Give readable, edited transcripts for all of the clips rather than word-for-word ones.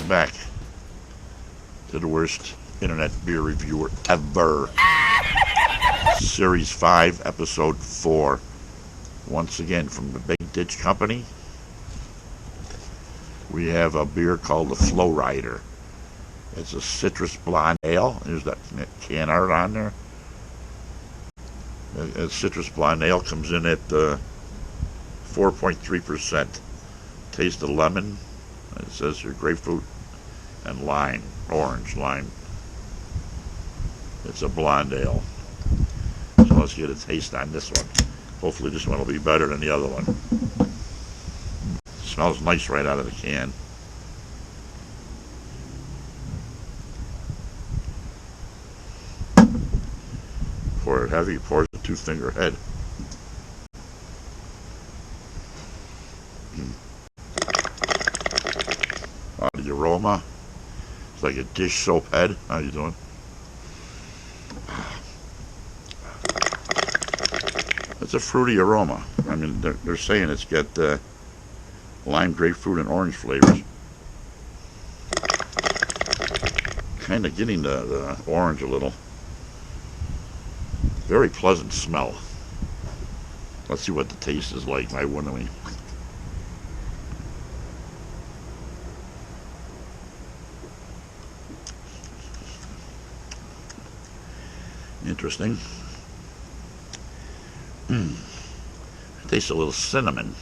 welcome back to the worst internet beer reviewer ever. Series 5, Episode 4. Once again, from the Big Ditch Company, we have a beer called the Flow Rider. It's a citrus blonde ale. There's that can art on there. A citrus blonde ale comes in at 4.3%. Taste of lemon. It says here grapefruit and lime, orange lime. It's a blonde ale. So let's get a taste on this one. Hopefully this one will be better than the other one. Smells nice right out of the can. Pour it heavy, pours a 2-finger head. The aroma, it's like a dish soap head. How you doing? It's a fruity aroma. I mean, they're saying it's got lime, grapefruit, and orange flavors. Kind of getting the orange a little. Very pleasant smell. Let's see what the taste is like. Why wouldn't we? Interesting. It tastes a little cinnamon.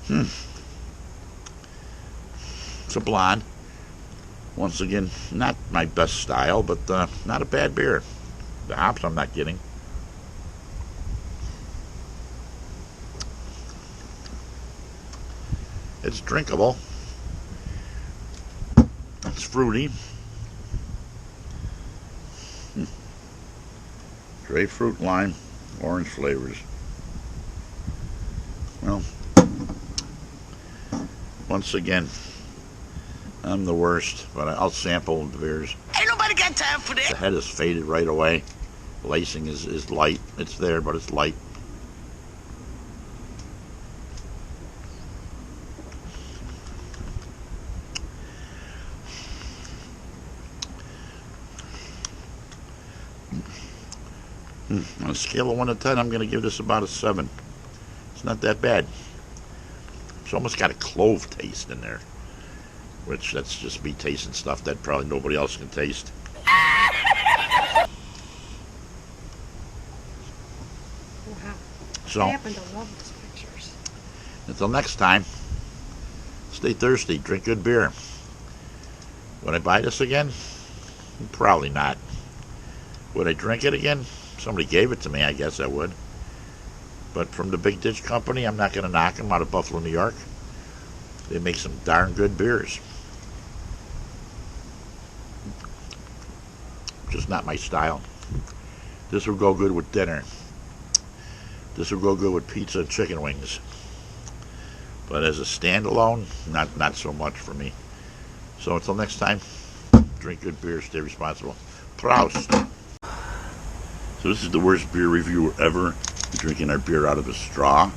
It's a blonde. Once again, not my best style, but not a bad beer. The hops I'm not getting. It's drinkable. It's fruity. Grapefruit, lime, orange flavors. Well, once again, I'm the worst, but I'll sample the beers. Ain't nobody got time for that. The head is faded right away. Lacing is light. It's there, but it's light. On a scale of 1 to 10, I'm going to give this about a 7. It's not that bad. It's almost got a clove taste in there, which that's just me tasting stuff that probably nobody else can taste. Wow. So, I happen to love those pictures. until next time, stay thirsty, drink good beer. Would I buy this again? Probably not. Would I drink it again? Somebody gave it to me, I guess I would. But from the Big Ditch Company, I'm not going to knock them, out of Buffalo, New York. They make some darn good beers. Just not my style. This would go good with dinner. This would go good with pizza and chicken wings. But as a standalone, not so much for me. So until next time, drink good beer, stay responsible. Proust. So this is the worst beer reviewer ever. We're drinking our beer out of a straw.